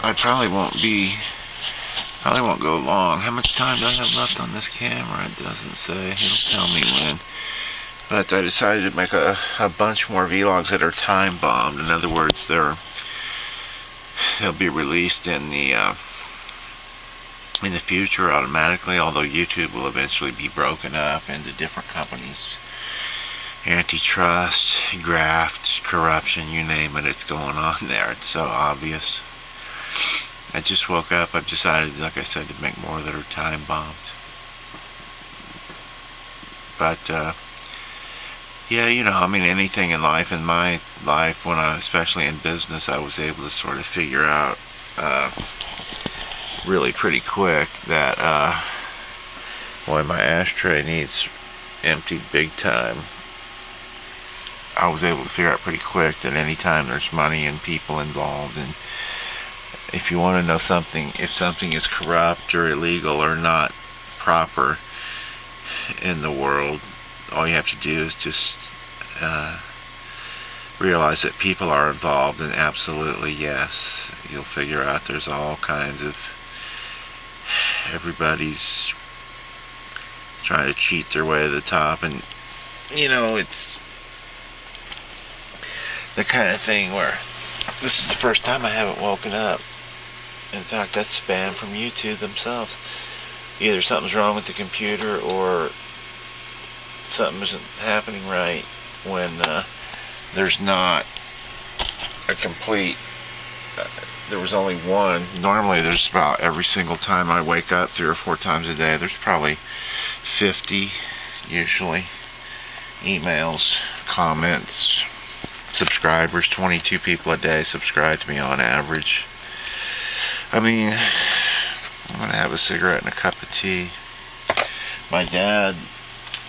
I probably won't go long. How much time do I have left on this camera? It doesn't say. It'll tell me when. But I decided to make a bunch more vlogs that are time bombed. In other words, they'll be released in the future automatically, although YouTube will eventually be broken up into different companies. Antitrust, graft, corruption, you name it, it's going on there. It's so obvious. I just woke up. I've decided, like I said, to make more that are time bombed. But, yeah, you know, I mean, anything in life, in my life, especially in business, I was able to sort of figure out, really pretty quick that, boy, my ashtray needs emptied big time. I was able to figure out pretty quick that anytime there's money and people involved, and if you want to know something, if something is corrupt or illegal or not proper in the world, all you have to do is just realize that people are involved, and absolutely yes, you'll figure out there's all kinds of, everybody's trying to cheat their way to the top, and you know, it's the kind of thing where this is the first time I haven't woken up. In fact, that's spam from YouTube themselves. Either something's wrong with the computer or something isn't happening right when there's not a complete, there was only one. Normally there's about, every single time I wake up 3 or 4 times a day, there's probably 50 usually emails, comments, subscribers. 22 people a day subscribe to me on average. I mean, I'm gonna have a cigarette and a cup of tea. My dad,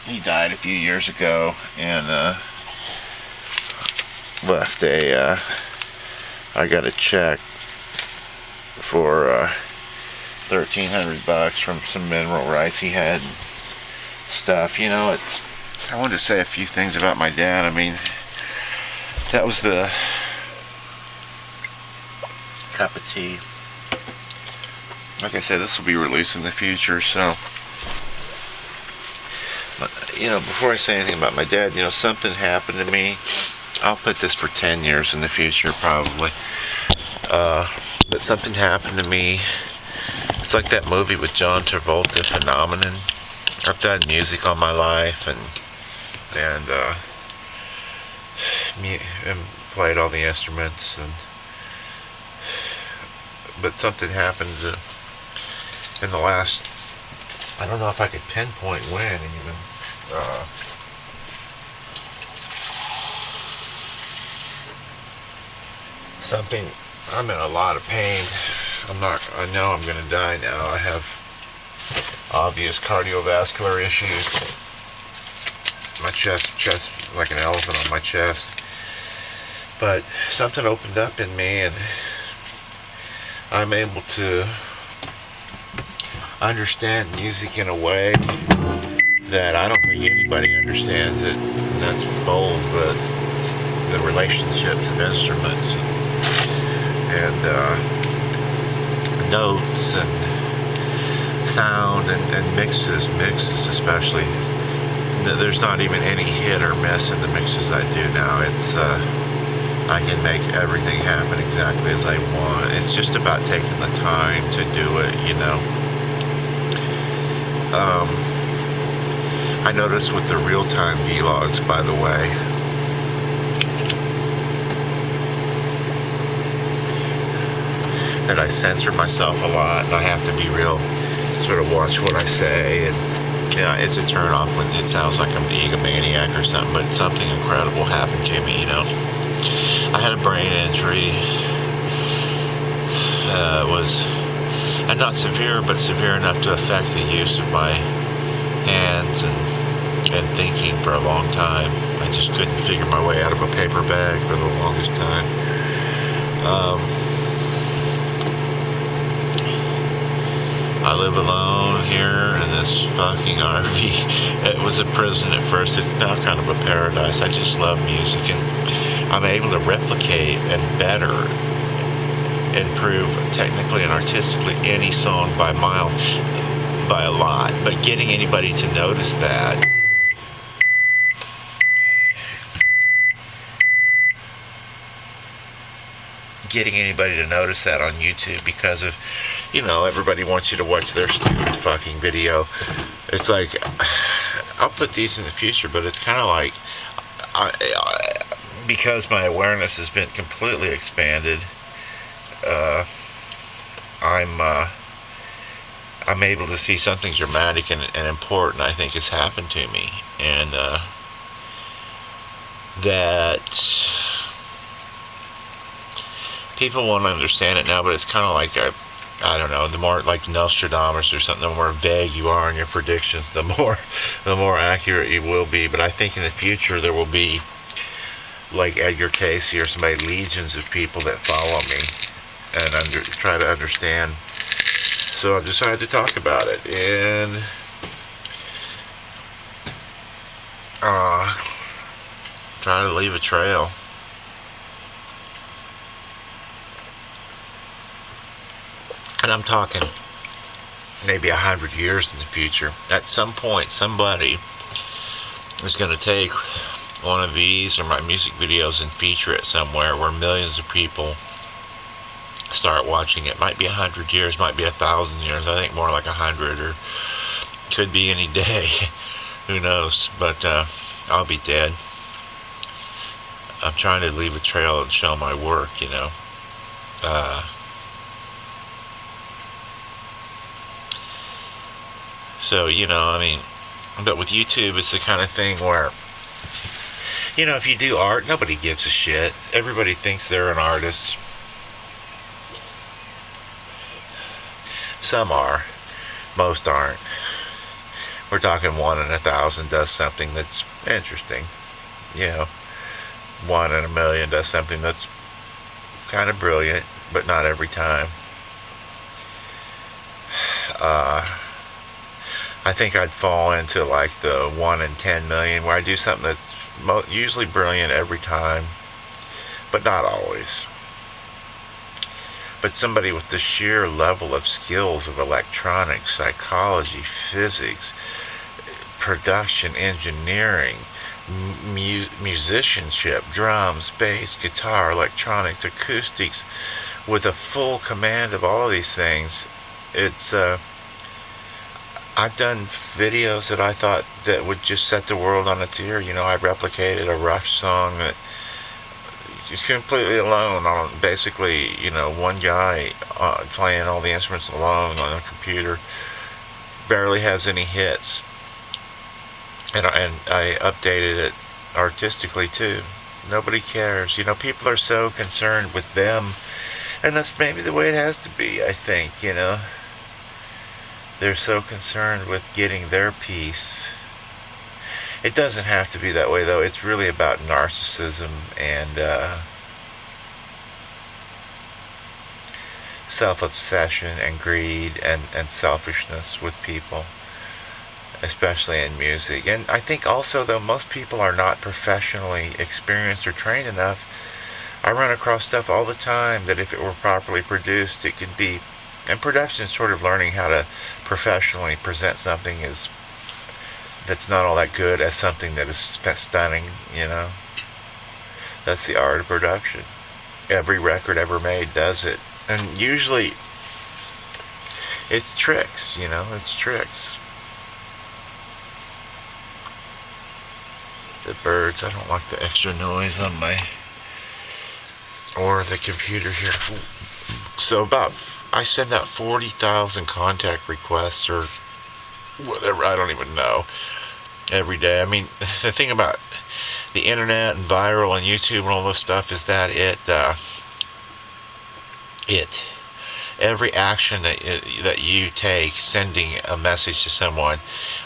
he died a few years ago, and left I got a check for $1,300 from some mineral rights he had and stuff. You know, I wanted to say a few things about my dad. I mean, that was the cup of tea. Like I said, this will be released in the future, so, you know, before I say anything about my dad, you know, something happened to me. I'll put this for 10 years in the future, probably. But something happened to me. It's like that movie with John Travolta, Phenomenon. I've done music all my life, and played all the instruments, but something happened in the last, I don't know if I could pinpoint when even, I'm in a lot of pain. I know I'm going to die now. I have obvious cardiovascular issues. My chest like an elephant on my chest. But something opened up in me, and I'm able to understand music in a way that I don't think anybody understands it. And that's bold, but the relationships of instruments and notes and sound and mixes especially. There's not even any hit or miss in the mixes I do now. It's I can make everything happen exactly as I want. It's just about taking the time to do it, you know. I noticed with the real-time vlogs, by the way, that I censor myself a lot, and I have to be real, sort of watch what I say, and yeah, it's a turn off when it sounds like I'm an egomaniac or something, but something incredible happened to me, you know. I had a brain injury. And not severe, but severe enough to affect the use of my hands and thinking for a long time. I just couldn't figure my way out of a paper bag for the longest time. I live alone here in this fucking RV. It was a prison at first. It's now kind of a paradise. I just love music, and I'm able to replicate and better improve technically and artistically any song by a lot, but getting anybody to notice that, on YouTube, because of, everybody wants you to watch their stupid fucking video. It's like, I'll put these in the future, but it's kind of like, because my awareness has been completely expanded, I'm able to see something dramatic and important, I think, has happened to me, and that people won't understand it now, but it's kind of like I don't know, the more like Nostradamus or something, the more vague you are in your predictions, the more accurate you will be. But I think in the future there will be, like Edgar Cayce or somebody, legions of people that follow me and try to understand. So I decided to talk about it and try to leave a trail. And I'm talking maybe 100 years in the future. At some point, somebody is going to take one of these or my music videos and feature it somewhere where millions of people start watching it. Might be 100 years, might be 1,000 years. I think more like 100, or could be any day. Who knows? But I'll be dead. I'm trying to leave a trail and show my work, So, but with YouTube, it's the kind of thing where, if you do art, nobody gives a shit. Everybody thinks they're an artist. Some are. Most aren't. We're talking 1 in 1,000 does something that's interesting. 1 in a million does something that's kind of brilliant, but not every time. I think I'd fall into like the 1 in 10 million, where I do something that's usually brilliant every time, but not always. But somebody with the sheer level of skills of electronics, psychology, physics, production, engineering, musicianship, drums, bass, guitar, electronics, acoustics, with a full command of all of these things. It's I've done videos that I thought that would just set the world on its ear. I replicated a Rush song that is completely alone on basically, one guy playing all the instruments alone on a computer, barely has any hits. And I updated it artistically too. Nobody cares. People are so concerned with them, and that's maybe the way it has to be, I think, They're so concerned with getting their piece. It doesn't have to be that way, though. It's really about narcissism and self-obsession and greed and selfishness with people, especially in music. And I think also, though, most people are not professionally experienced or trained enough. I run across stuff all the time that if it were properly produced, it could be. And production is sort of learning how to professionally present something that's not all that good as something that is stunning, That's the art of production. Every record ever made does it. And usually it's tricks, it's tricks. The birds, I don't like the extra noise on or the computer here. So I send out 40,000 contact requests or whatever, I don't even know, every day. I mean, the thing about the internet and viral and YouTube and all this stuff is that every action that you take, sending a message to someone,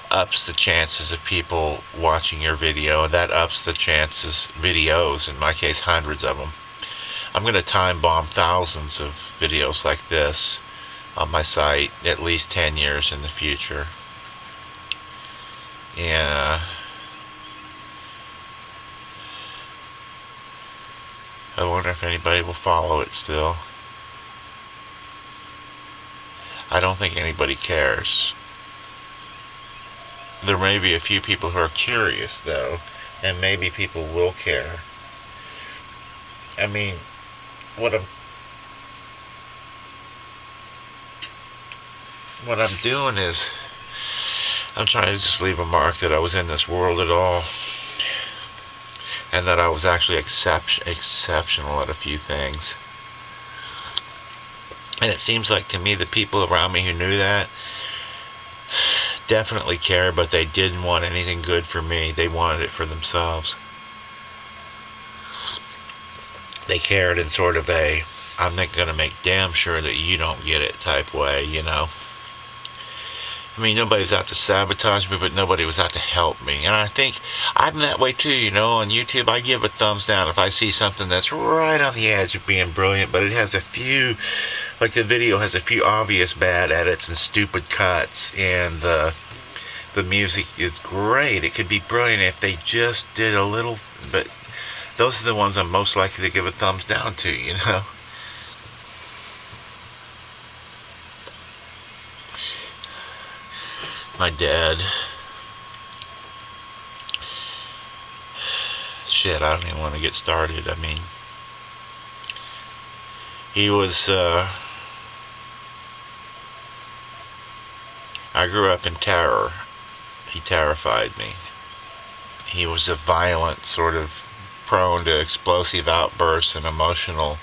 ups the chances of people watching your video, and that ups the chances, videos, in my case hundreds of them. I'm going to time bomb thousands of videos like this on my site at least 10 years in the future. Yeah. I wonder if anybody will follow it still. I don't think anybody cares. There may be a few people who are curious, though, and maybe people will care. I mean, what I'm doing is I'm trying to just leave a mark that I was in this world at all, and that I was actually exceptional at a few things. And it seems like to me the people around me who knew that definitely care, but they didn't want anything good for me. They wanted it for themselves. They cared in sort of a, I'm not going to make damn sure that you don't get it type way, you know. I mean, nobody was out to sabotage me, but nobody was out to help me. And I think I'm that way too, you know. On YouTube, I give a thumbs down if I see something that's right on the edge of being brilliant, but it has a few, like the video has a few obvious bad edits and stupid cuts, and the music is great. It could be brilliant if they just did a little, but those are the ones I'm most likely to give a thumbs down to, you know. My dad. Shit, I don't even want to get started. I mean, he was, I grew up in terror. He terrified me. He was a violent, sort of prone to explosive outbursts and emotional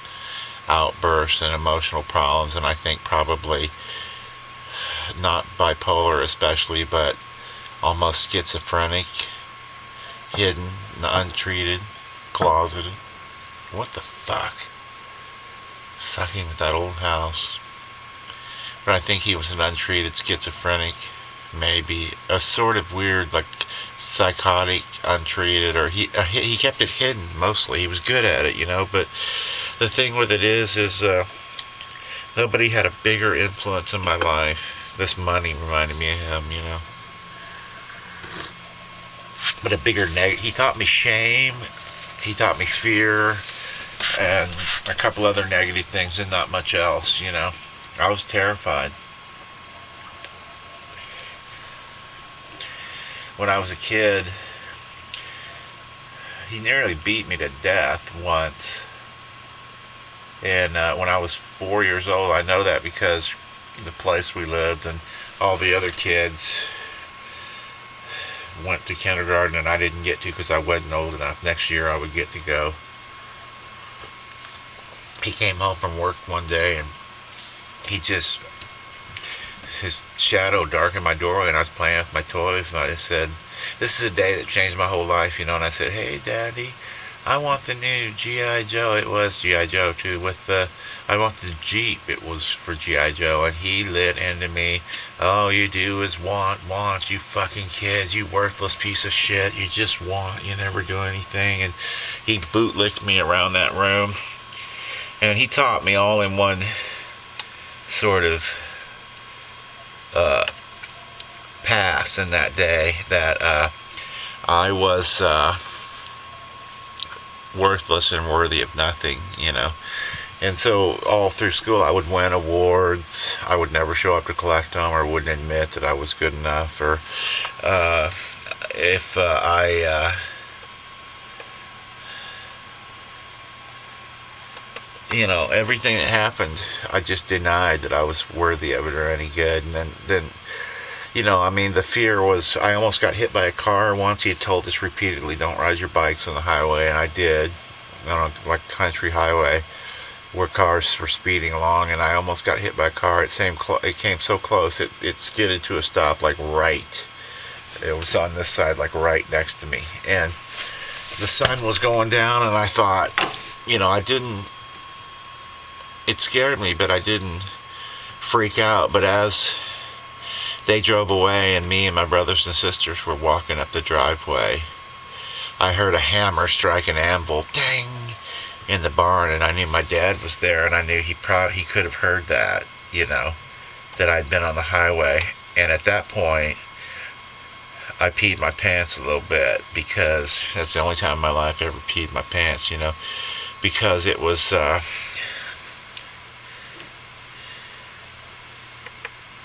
outbursts and emotional problems, and I think probably not bipolar especially, but almost schizophrenic, hidden, untreated, closeted. What the fuck? Fucking with that old house. But I think he was an untreated schizophrenic, maybe a sort of weird, like psychotic, untreated, or he kept it hidden mostly. He was good at it, you know. But the thing with it is nobody had a bigger influence in my life. This money reminded me of him, you know. But a bigger he taught me shame, he taught me fear, and a couple other negative things, and not much else, you know. I was terrified. When I was a kid, he nearly beat me to death once. And when I was 4 years old, I know that because the place we lived and all the other kids went to kindergarten and I didn't get to because I wasn't old enough. Next year I would get to go. He came home from work one day and his shadow darkened my doorway, and I was playing with my toys, and I just said, this is a day that changed my whole life, you know. And I said, hey Daddy, I want the new G.I. Joe. It was G.I. Joe too, I want the Jeep. It was for G.I. Joe. And he lit into me, all you do is want, you fucking kids, you worthless piece of shit, you just want, you never do anything. And he bootlicked me around that room, and he taught me all in one sort of pass in that day that I was worthless and worthy of nothing, you know. And so all through school I would win awards. I would never show up to collect them, or wouldn't admit that I was good enough, or if you know, everything that happened, I just denied that I was worthy of it or any good. And then you know, I mean, the fear was, I almost got hit by a car once. He had told us repeatedly, don't ride your bikes on the highway, and I did, on a like country highway where cars were speeding along, and I almost got hit by a car. It came so close, it skidded to a stop, like right. It was on this side, like right next to me, and the sun was going down, and I thought, you know, it scared me, but I didn't freak out. But as they drove away and me and my brothers and sisters were walking up the driveway, I heard a hammer strike an anvil, dang, in the barn, and I knew my dad was there, and I knew he could have heard that, you know, that I'd been on the highway. And at that point, I peed my pants a little bit, because that's the only time in my life I ever peed my pants, you know, because it was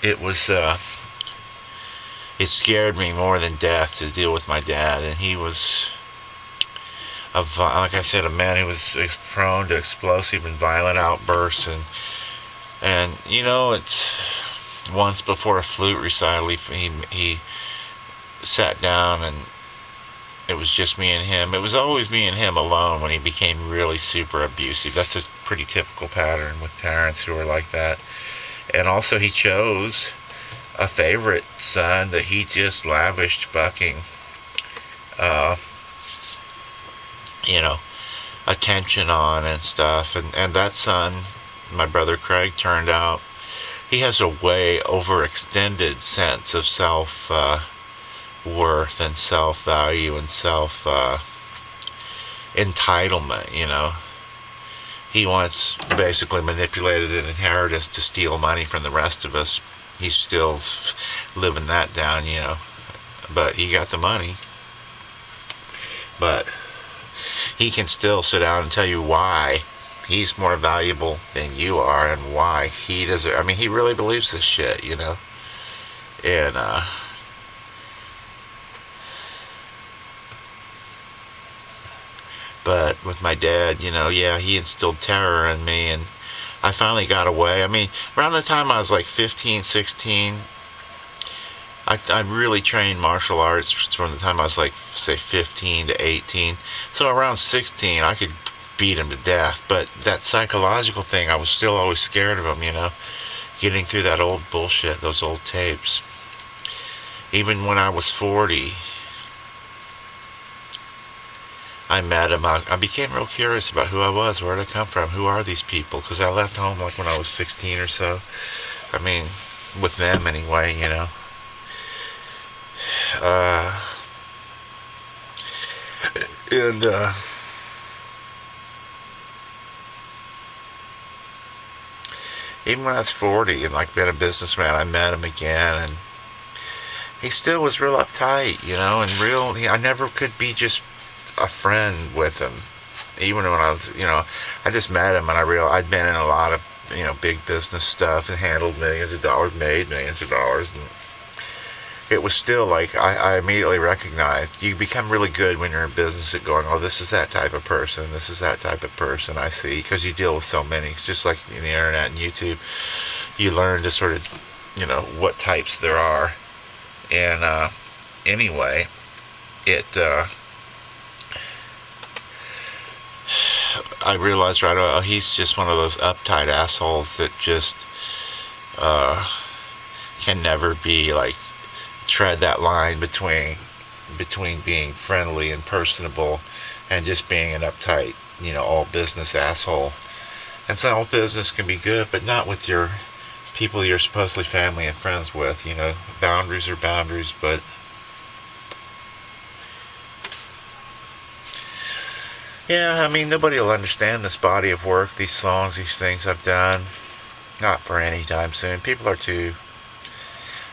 it was, it scared me more than death to deal with my dad. And he was, like I said, a man who was prone to explosive and violent outbursts. And you know, it's once before a flute recital, he sat down, and it was just me and him. It was always me and him alone when he became really super abusive. That's a pretty typical pattern with parents who are like that. And also, he chose a favorite son that he just lavished fucking, you know, attention on and stuff. And that son, my brother Craig, turned out, he has a way overextended sense of self worth and self-value and self-entitlement, you know. He once basically manipulated an inheritance to steal money from the rest of us. He's still living that down, you know. But he got the money. But he can still sit down and tell you why he's more valuable than you are and why he doesn't. I mean, he really believes this shit, you know. And, but with my dad, you know, yeah, he instilled terror in me, and I finally got away. I mean, around the time I was like 15, 16, I really trained martial arts from the time I was like, say, 15 to 18. So around 16, I could beat him to death. But that psychological thing, I was still always scared of him, you know, getting through that old bullshit, those old tapes. Even when I was 40, I met him. I became real curious about who I was, where did I come from, who are these people? Because I left home like when I was 16 or so. I mean, with them anyway, you know. And even when I was 40 and like been a businessman, I met him again, and he still was real uptight, you know, and real. I never could be just a friend with him. Even when I was, you know, I just met him and I realized I'd been in a lot of, you know, big business stuff and handled millions of dollars, made millions of dollars, and it was still like I immediately recognized you become really good when you're in business at going, oh, this is that type of person, this is that type of person, I see, because you deal with so many. It's just like in the internet and YouTube, you learn to sort of, you know, what types there are. And anyway, I realized right away, oh, he's just one of those uptight assholes that just can never be like tread that line between being friendly and personable and just being an uptight, you know, all business asshole. And so all business can be good, but not with your people you're supposedly family and friends with, you know. Boundaries are boundaries, but yeah, I mean, nobody will understand this body of work, these songs, these things I've done. Not for any time soon. People are too.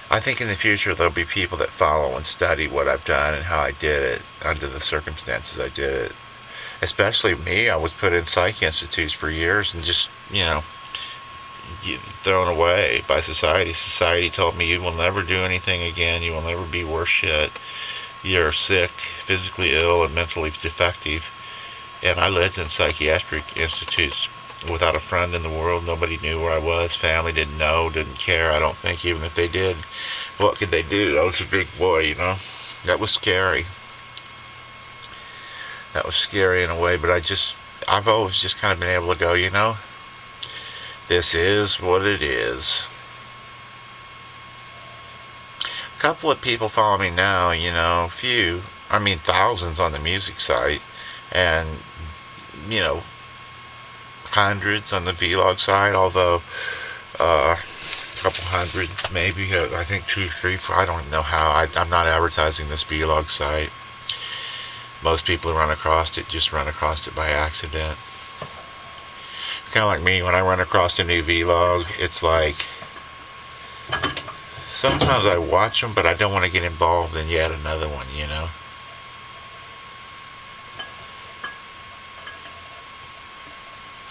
I think in the future there'll be people that follow and study what I've done and how I did it under the circumstances I did it. Especially me, I was put in psych institutes for years and just, you know, thrown away by society. Society told me you will never do anything again, you will never be worse shit. You're sick, physically ill, and mentally defective. And I lived in psychiatric institutes without a friend in the world. Nobody knew where I was. Family didn't know, didn't care, I don't think, even if they did. What could they do? I was a big boy, you know. That was scary. That was scary in a way, but I've always just kind of been able to go, you know, this is what it is. A couple of people follow me now, you know, few, I mean thousands on the music site, and, you know, hundreds on the vlog side, although a couple hundred maybe, I think 2, 3, 4, I don't know how. I'm not advertising this vlog site. Most people who run across it just run across it by accident. It's kind of like me when I run across a new vlog. It's like sometimes I watch them, but I don't want to get involved in yet another one, you know.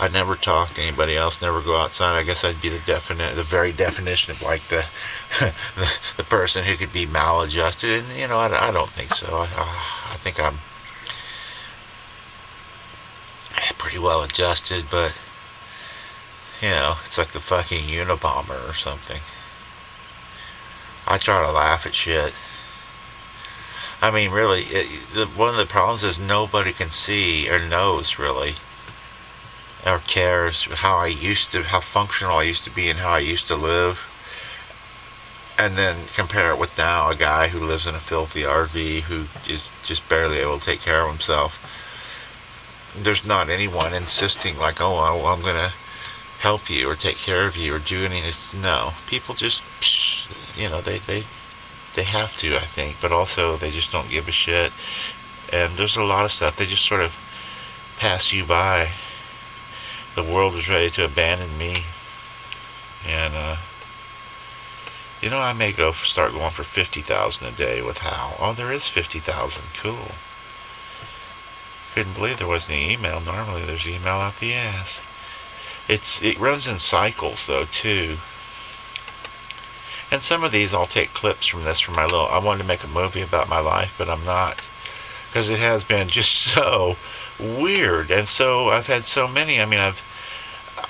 I never talk to anybody else, never go outside. I guess I'd be the very definition of like the person who could be maladjusted. And, I don't think so. I think I'm pretty well adjusted, but, it's like the fucking Unabomber or something. I try to laugh at shit. I mean, really, one of the problems is nobody can see or knows, really, or cares how functional I used to be and how I used to live. And then compare it with now, a guy who lives in a filthy RV who is just barely able to take care of himself. There's not anyone insisting like, oh, I'm going to help you or take care of you or do anything. No, people just, they have to, I think, but also they just don't give a shit. And there's a lot of stuff, they just sort of pass you by. The world was ready to abandon me. And, I may start going for 50,000 a day with Hal. Oh, there is 50,000. Cool. Couldn't believe there wasn't any email. Normally there's email out the ass. It runs in cycles, though, too. And some of these I'll take clips from this for I wanted to make a movie about my life, but I'm not. Because it has been just so weird. And so I've had so many. I mean,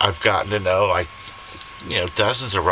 I've gotten to know, like, dozens of